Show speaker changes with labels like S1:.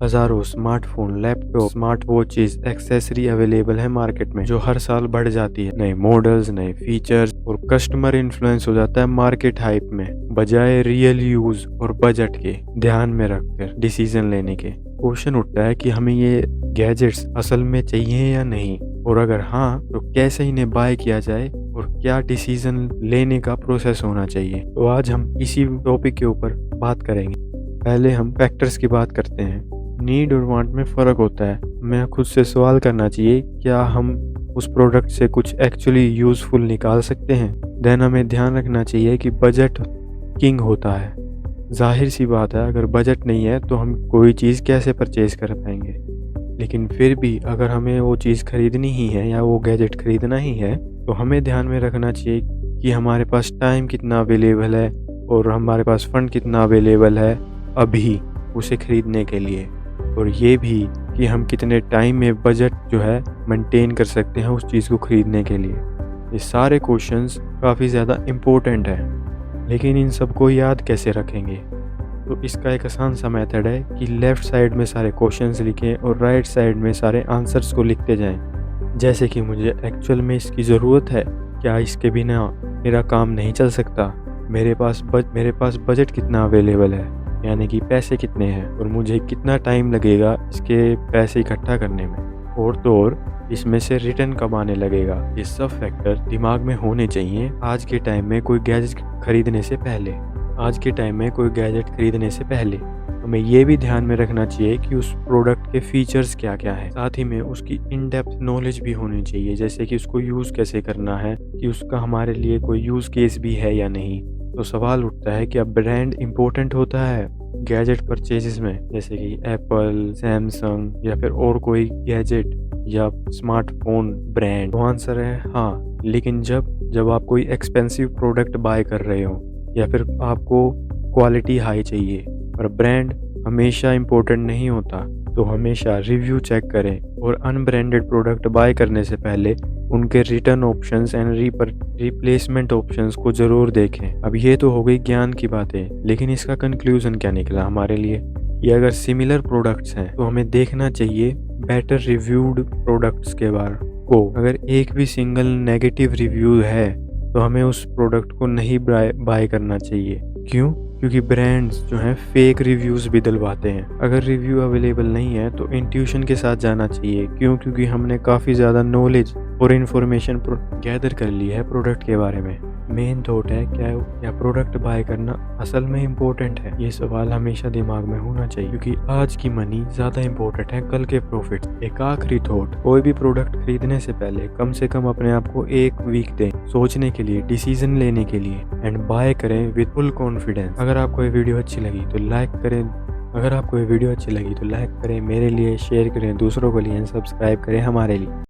S1: हजारों smartphone, laptop, smart watches, accessory available है market में जो हर साल बढ़ जाती है। नए मॉडल्स, नए फीचर्स और कस्टमर इन्फ्लुएंस हो जाता है मार्केट हाइप में, बजाय रियल यूज और बजट के ध्यान में रखकर डिसीजन लेने के। क्वेश्चन उठता है कि हमें ये गैजेट्स असल में चाहिए या नहीं, और अगर हाँ तो कैसे इन्हें बाय किया जाए और क्या डिसीजन लेने का प्रोसेस होना चाहिए। तो आज हम इसी टॉपिक के ऊपर बात करेंगे। पहले हम फैक्टर्स की बात करते हैं। नीड और वांट में फ़र्क होता है। हमें खुद से सवाल करना चाहिए, क्या हम उस प्रोडक्ट से कुछ एक्चुअली यूज़फुल निकाल सकते हैं। देन हमें ध्यान रखना चाहिए कि बजट किंग होता है। जाहिर सी बात है, अगर बजट नहीं है तो हम कोई चीज़ कैसे परचेज कर पाएंगे। लेकिन फिर भी अगर हमें वो चीज़ खरीदनी ही है या वो गैजेट खरीदना ही है तो हमें ध्यान में रखना चाहिए कि हमारे पास टाइम कितना अवेलेबल है और हमारे पास फंड कितना अवेलेबल है अभी उसे खरीदने के लिए, और ये भी कि हम कितने टाइम में बजट जो है मेंटेन कर सकते हैं उस चीज़ को खरीदने के लिए। ये सारे क्वेश्चंस काफ़ी ज़्यादा इम्पोर्टेंट हैं, लेकिन इन सबको याद कैसे रखेंगे। तो इसका एक आसान सा मेथड है कि लेफ़्ट साइड में सारे क्वेश्चंस लिखें और राइट साइड में सारे आंसर्स को लिखते जाएं। जैसे कि मुझे एक्चुअल में इसकी ज़रूरत है, क्या इसके बिना मेरा काम नहीं चल सकता, मेरे पास बजट कितना अवेलेबल है, यानी कि पैसे कितने हैं, और मुझे कितना टाइम लगेगा इसके पैसे इकट्ठा करने में, और तो और इसमें से रिटर्न कब आने लगेगा। ये सब फैक्टर दिमाग में होने चाहिए आज के टाइम में कोई गैजेट खरीदने से पहले। हमें ये भी ध्यान में रखना चाहिए कि उस प्रोडक्ट के फीचर्स क्या क्या हैं। साथ ही में उसकी इन डेप्थ नॉलेज भी होनी चाहिए, जैसे कि उसको यूज़ कैसे करना है, कि उसका हमारे लिए कोई यूज़ केस भी है या नहीं। तो सवाल उठता है कि अब ब्रांड इम्पोर्टेंट होता है गैजेट परचेजेस में, जैसे कि एप्पल, सैमसंग या फिर और कोई गैजेट या स्मार्टफोन ब्रांड। तो आंसर है हाँ, लेकिन जब आप कोई एक्सपेंसिव प्रोडक्ट बाय कर रहे हो या फिर आपको क्वालिटी हाई चाहिए, पर ब्रांड हमेशा इम्पोर्टेंट नहीं होता। तो हमेशा रिव्यू चेक करें और अनब्रांडेड प्रोडक्ट बाय करने से पहले उनके return options and replacement options को ज़रूर देखें। अब ये तो हो गई ज्ञान की बातें, लेकिन इसका कंक्लूजन क्या निकला हमारे लिए। ये अगर सिमिलर प्रोडक्ट्स हैं तो हमें देखना चाहिए बेटर रिव्यूड प्रोडक्ट्स के बारे को। अगर एक भी सिंगल नेगेटिव रिव्यू है तो हमें उस प्रोडक्ट को नहीं बाय करना चाहिए। क्यों? क्योंकि ब्रांड्स जो हैं फेक रिव्यूज़ भी दिलवाते हैं। अगर रिव्यू अवेलेबल नहीं है तो इंट्यूशन के साथ जाना चाहिए। क्यों? क्योंकि हमने काफ़ी ज़्यादा नॉलेज और इन्फॉर्मेशन गैदर कर ली है प्रोडक्ट के बारे में। मेन थॉट है क्या प्रोडक्ट बाय करना असल में इम्पोर्टेंट है। ये सवाल हमेशा दिमाग में होना चाहिए, क्योंकि आज की मनी ज़्यादा इम्पोर्टेंट है कल के प्रॉफिट। एक आखिरी थॉट, कोई भी प्रोडक्ट खरीदने से पहले कम से कम अपने आप को 1 वीक दें सोचने के लिए, डिसीजन लेने के लिए, एंड बाय करें विद फुल कॉन्फिडेंस। अगर आपको ये वीडियो अच्छी लगी तो लाइक करें, मेरे लिए शेयर करें, दूसरों के लिए सब्सक्राइब करें हमारे लिए।